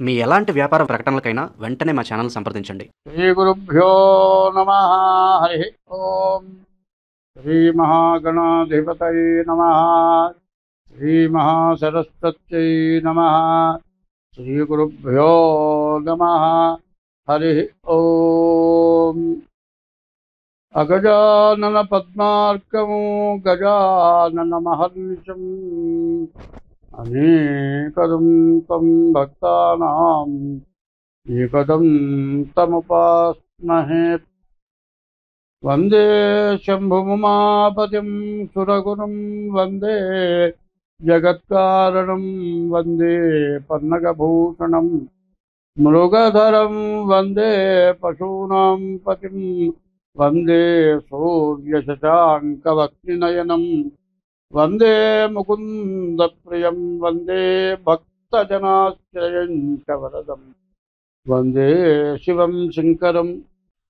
మీ ఎలాంటి వ్యాపార ప్రకటనలకైనా వెంటనే మా ఛానల్ సంప్రదించండి. శ్రీ గురుభ్యో నమ. హరి ఓం. శ్రీ మహాగణాధిపతయే నమ. శ్రీ మహాసరస్వత్యై నమ. శ్రీ గురుభ్యో నమ. హరి ఓం. అగజానన పద్మార్కము గజానన మహర్నిశం అనేకదం తం భక్తానాం ఏకదం తముపాస్మహే. వందే శంభుముమాపతిం సురగురుం వందే జగత్కారణం వందే పన్నగభూషణం మృగధరం వందే పశూనాం పతిం వందే సూర్యశశాంకవక్నినయనం వందే ముకుందప్రియం వందే భక్తజనాశ్రయం చ వరదం వందే శివం శంకరం.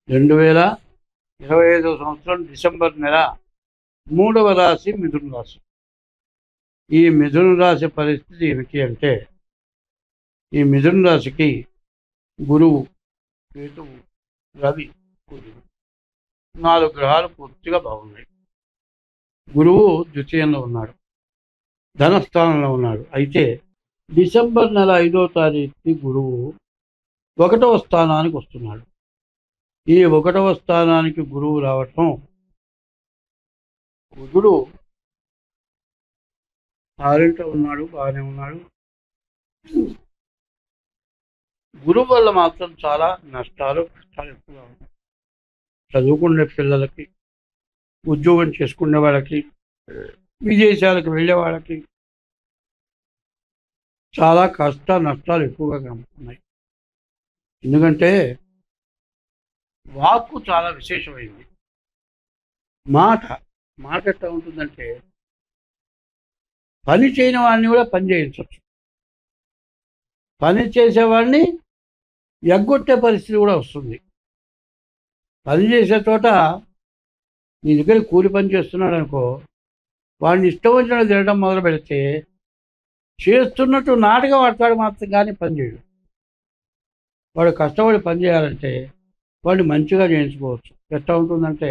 2025 సంవత్సరం డిసెంబర్ నెల 3వ రాశి మిథున రాశి. ఈ మిథున రాశి పరిస్థితి ఏమిటి అంటే, ఈ మిథున రాశికి గురువు, కేతువు, రవి, కుజుడు 4 గ్రహాలు పూర్తిగా బాగున్నాయి. గురువు ద్వితీయంలో ఉన్నాడు, ధనస్థానంలో ఉన్నాడు. అయితే డిసెంబర్ నెల 5వ తారీఖుకి గురువు 1వ స్థానానికి వస్తున్నాడు. ఈ 1వ స్థానానికి గురువు రావటం, కుజుడు 6వ ఉన్నాడు, బాగానే ఉన్నాడు. గురువు వల్ల మాత్రం చాలా కష్టాలు ఎక్కువగా ఉన్నాయి. చదువుకునే పిల్లలకి, ఉద్యోగం చేసుకునే వాళ్ళకి, విదేశాలకు వెళ్ళే వాళ్ళకి చాలా నష్టాలు ఎక్కువగా కనబడుతున్నాయి. ఎందుకంటే వాక్కు చాలా విశేషమైంది. మాట ఎట్లా ఉంటుందంటే, పని చేయని వాడిని కూడా పని చేయించవచ్చు, పని చేసేవాడిని ఎగ్గొట్టే పరిస్థితి కూడా వస్తుంది. పని చేసే చోట నీ దగ్గర కూలి పని చేస్తున్నాడు అనుకో, వాడిని ఇష్టం వచ్చినట్టు తినడం మొదలు పెడితే చేస్తున్నట్టు నాటకం ఆడతాడు మాత్రం కానీ పని చేయడు. వాడు కష్టపడి పని చేయాలంటే వాడిని మంచిగా చేయించుకోవచ్చు. ఎట్లా ఉంటుందంటే,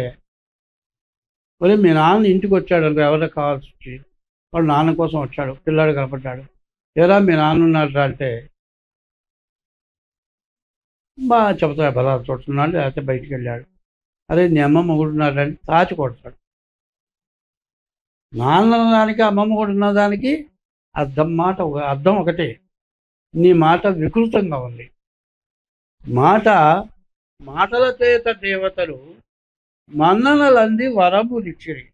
మరి మీ నాన్న ఇంటికి వచ్చాడు అనుకో, ఎవరో కావాల్సి వచ్చి, వాడు నాన్న కోసం వచ్చాడు, పిల్లాడు కనపడ్డాడు, ఎలా మీ నాన్న ఉన్నాడు అంటే బాగా చెబుతాడు, బలాలు చూస్తున్నాడు, లేకపోతే బయటికి వెళ్ళాడు, అరే నీ అమ్మ మొగుడున్నాడని తాచి కొడతాడు. నాన్న దానికి అమ్మమ్మ కూడా ఉన్నదానికి అర్థం ఒకటే. నీ మాట వికృతంగా ఉంది. మాటల చేత దేవతలు మన్ననలంది వరములిచ్చిరి.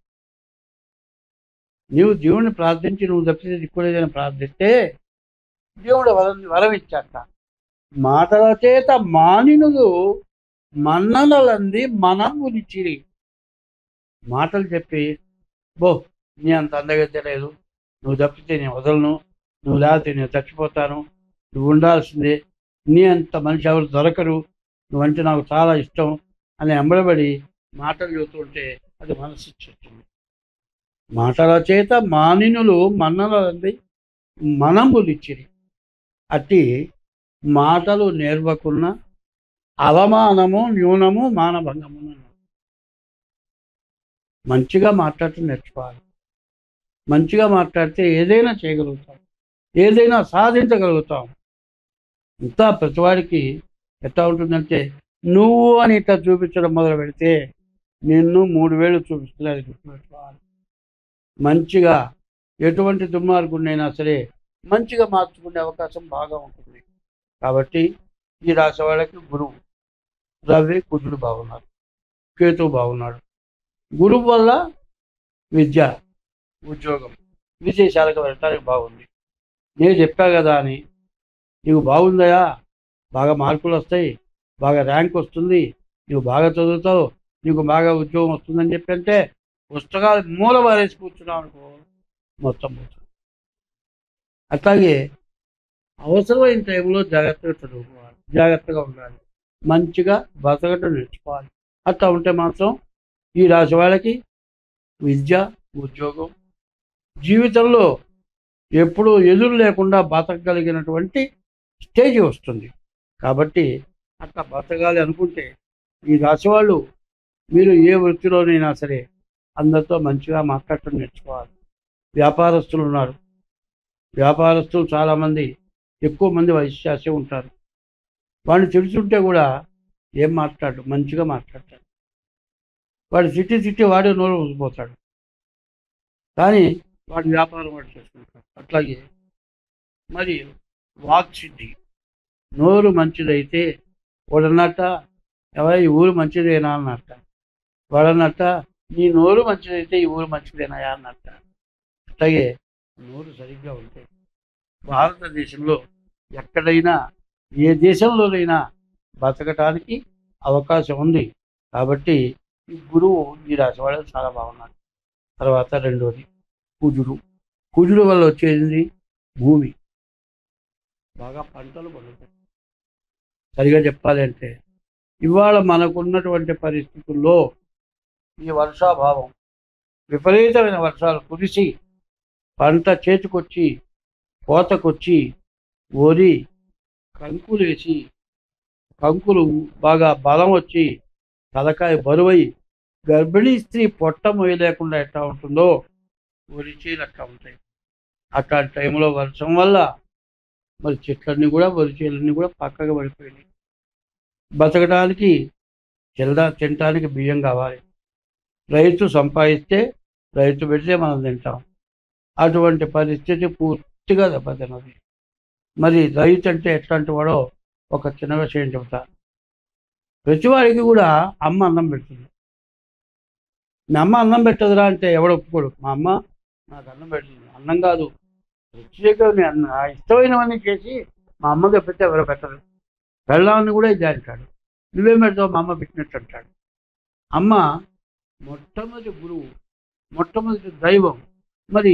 నీవు దేవుడిని ప్రార్థించి, నువ్వు తప్పితే దిక్కులేదని ప్రార్థిస్తే దేవుడు వరం ఇచ్చాట. మాటల చేత మానినులు మన్ననలంది మనములిచ్చిరి. మాటలు చెప్పి, బో నీ అంత అందగతే లేదు, నువ్వు తప్పితే నేను వదలను, నువ్వు లేకపోతే నేను చచ్చిపోతాను, నువ్వు ఉండాల్సిందే, నీ అంత మనిషి ఎవరు దొరకరు, నువ్వంటే నాకు చాలా ఇష్టం అని ఎంబడబడి మాటలు చెబుతుంటే అది మనసు ఇచ్చేస్తుంది. మాటల చేత మానినులు మన్ననలంది మనములిచ్చిరి. అట్టి మాటలు నేర్వకున్న అవమానము న్యూనము మానభంగము. మంచిగా మాట్లాడటం నేర్చుకోవాలి. మంచిగా మాట్లాడితే ఏదైనా చేయగలుగుతాం, ఏదైనా సాధించగలుగుతాం. ఇంత ప్రతివాడికి ఎట్లా ఉంటుందంటే, నువ్వు అని ఇట్లా చూపించడం మొదలు పెడితే నిన్ను 3 వేలు చూపిస్తున్నారు. గుర్తుపెట్టుకోవాలి. మంచిగా ఎటువంటి దుర్మార్గుడినైనా సరే మంచిగా మార్చుకునే అవకాశం బాగా ఉంటుంది. కాబట్టి ఈ రాశి వాళ్ళకి గురువు, రవి, కుజుడు బాగున్నారు, కేతువు బాగున్నాడు. గురువు వల్ల విద్య, ఉద్యోగం, విదేశాలకు వెళ్ళటానికి బాగుంది. నేను చెప్పా కదా అని నీకు బాగుందయా, బాగా మార్కులు వస్తాయి, బాగా ర్యాంక్ వస్తుంది, నువ్వు బాగా చదువుతావు, నీకు బాగా ఉద్యోగం వస్తుందని చెప్పంటే పుస్తకాలు మూల వారేసి కూర్చున్నావు అనుకో, మొత్తం పోతుంది. అట్లాగే అవసరమైన టైంలో జాగ్రత్తగా చదువుకోవాలి, జాగ్రత్తగా ఉండాలి, మంచిగా బతకటం నేర్చుకోవాలి. అట్లా ఉంటే మాత్రం ఈ రాశి వాళ్ళకి విద్య, ఉద్యోగం, జీవితంలో ఎప్పుడూ ఎదురు లేకుండా బతకగలిగినటువంటి స్టేజ్ వస్తుంది. కాబట్టి అట్లా బతకాలి అనుకుంటే ఈ రాశి వాళ్ళు మీరు ఏ వృత్తిలోనైనా సరే అందరితో మంచిగా మాట్లాడటం నేర్చుకోవాలి. వ్యాపారస్తులు ఉన్నారు. వ్యాపారస్తులు చాలామంది ఎక్కువ మంది వైశ్యాసే ఉంటారు. వాడిని తెలుసుంటే కూడా ఏం మాట్లాడు, మంచిగా మాట్లాడతాడు. వాడు సిట్టి వాడే నోరు ఊసిపోతాడు. కానీ వాడి వ్యాపారం వాడు చేసుకుంటాడు. అట్లాగే మరి వాక్సిద్ధి, నోరు మంచిదైతే వాడన్నట్ట ఎవరి ఈ ఊరు మంచిదేనా అన్నట్ట, వాడన్నట్ట నీ నోరు మంచిదైతే ఈ ఊరు మంచిదేనాయా అన్నట్ట. అట్లాగే నోరు సరిగ్గా ఉంటే భారతదేశంలో ఎక్కడైనా ఏ దేశంలోనైనా బతకటానికి అవకాశం ఉంది. కాబట్టి ఈ గురువు ఈ రాశి వాళ్ళు చాలా బాగున్నారు. తర్వాత రెండోది కుజుడు. కుజుడు వల్ల వచ్చేది భూమి, బాగా పంటలు పండుతాయి. సరిగా చెప్పాలి అంటే ఇవాళ మనకున్నటువంటి పరిస్థితుల్లో ఈ వర్షాభావం, విపరీతమైన వర్షాలు కురిసి పంట చేతికొచ్చి కోతకొచ్చి వరి కంకులు వేసి కంకులు బాగా బలం వచ్చి తలకాయ బరువై గర్భిణీ స్త్రీ పొట్ట మొయ్యలేకుండా ఎట్లా ఉంటుందో వరి చేలు అట్లా ఉంటాయి. అట్లాంటి టైంలో వర్షం వల్ల మరి చెట్లన్నీ కూడా వరి చేలన్నీ కూడా పక్కగా పడిపోయినాయి. బతకడానికి తినడానికి బియ్యం కావాలి. రైతు సంపాదిస్తే రైతు పెడితే మనం తింటాం. అటువంటి పరిస్థితి పూర్తిగా దెబ్బతిన్నది. మరి రైతు అంటే ఎట్లాంటి వాడో ఒక చిన్న విషయం చెబుతా. ప్రతివాడికి కూడా అమ్మ అన్నం పెడుతుంది. మీ అమ్మ అన్నం పెట్టదురా అంటే ఎవడు ఒప్పుకోడు. మా అమ్మ నాకు అన్నం పెడుతుంది. అన్నం కాదు, ప్రత్యేకమైన ఇష్టమైనవన్నీ చేసి మా అమ్మగా పెడితే ఎవరు పెట్టరు. వెళ్ళామని కూడా ఇది అంటాడు. నువ్వేం పెడతావు, మా అమ్మ పెట్టినట్టు అంటాడు. అమ్మ మొట్టమొదటి గురువు, మొట్టమొదటి దైవం. మరి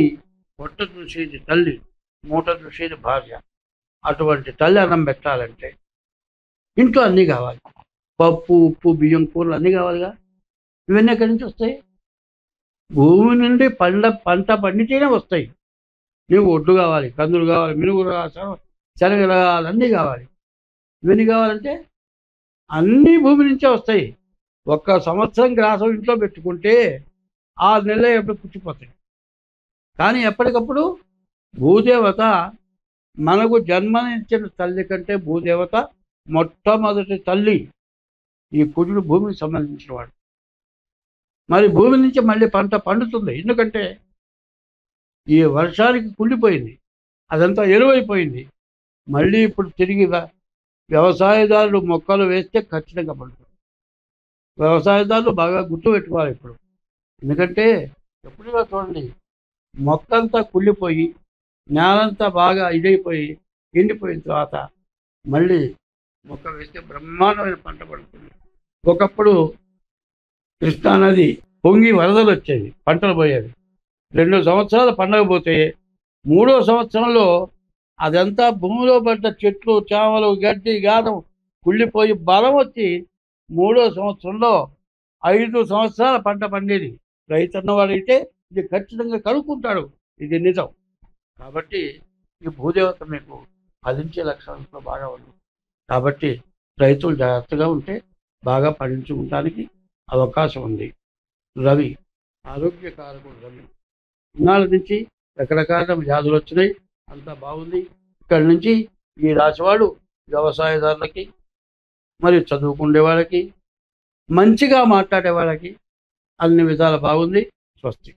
పొట్ట చూసేది తల్లి, మూట చూసేది భార్య. అటువంటి తల్లి అన్నం పెట్టాలంటే ఇంట్లో అన్నీ కావాలి. పప్పు, ఉప్పు, బియ్యం, కూరలు అన్నీ కావాలిగా. ఇవన్నీ ఎక్కడి నుంచి వస్తాయి? భూమి నుండి పంట పండితేనే వస్తాయి. నీకు ఒడ్లు కావాలి, కందులు కావాలి, మినుగులు కావాలి, శనగలు కావాలి, అన్నీ కావాలి. ఇవన్నీ కావాలంటే అన్నీ భూమి నుంచే వస్తాయి. ఒక్క సంవత్సరం గ్రాసం ఇంట్లో పెట్టుకుంటే 6 నెలలు ఎప్పుడు పుచ్చిపోతాయి. కానీ ఎప్పటికప్పుడు భూదేవత మనకు జన్మనిచ్చిన తల్లి కంటే భూదేవత మొట్టమొదటి తల్లి. ఈ కుజుడు భూమికి సంబంధించిన వాడు. మరి భూమి నుంచి మళ్ళీ పంట పండుతుంది. ఎందుకంటే ఈ వర్షానికి కుళ్ళిపోయింది, అదంతా ఎరువైపోయింది. మళ్ళీ ఇప్పుడు తిరిగి వ్యవసాయదారులు మొక్కలు వేస్తే ఖచ్చితంగా పండుతుంది. వ్యవసాయదారులు బాగా గుర్తుపెట్టుకోవాలి ఇప్పుడు. ఎందుకంటే ఎప్పుడుగా చూడండి, మొక్కంతా కుళ్ళిపోయి నేలంతా బాగా ఇదైపోయి ఎండిపోయిన తర్వాత మళ్ళీ మొక్క వేస్తే బ్రహ్మాండమైన పంట పడుతుంది. ఒకప్పుడు కృష్ణానది పొంగి వరదలు వచ్చేవి, పంటలు పోయేవి. 2 సంవత్సరాలు పండకపోతే 3వ సంవత్సరంలో అదంతా భూమిలో పడ్డ చెట్లు, చేమలు, గడ్డి, గాదం కుళ్ళిపోయి బలం వచ్చి 3వ సంవత్సరంలో 5 సంవత్సరాల పంట పండేది. రైతు అన్నవాడైతే ఇది ఖచ్చితంగా కనుక్కుంటాడు, ఇది నిజం. కాబట్టి ఈ భూదేవత మీకు ఫలించే లక్షణాలతో బాగా ఉంది. కాబట్టి రైతులు జాగ్రత్తగా ఉంటే బాగా పండించుకోవడానికి అవకాశం ఉంది. రవి ఆరోగ్యకారకుడు. రవి ఇన్నాళ్ళ నుంచి రకరకాల వ్యాధులు వచ్చినాయి, అంతా బాగుంది. ఇక్కడి నుంచి ఈ రాశివాడు వ్యవసాయదారులకి, మరియు చదువుకునే వాళ్ళకి, మంచిగా మాట్లాడే వాళ్ళకి అన్ని విధాలు బాగుంది. స్వస్తి.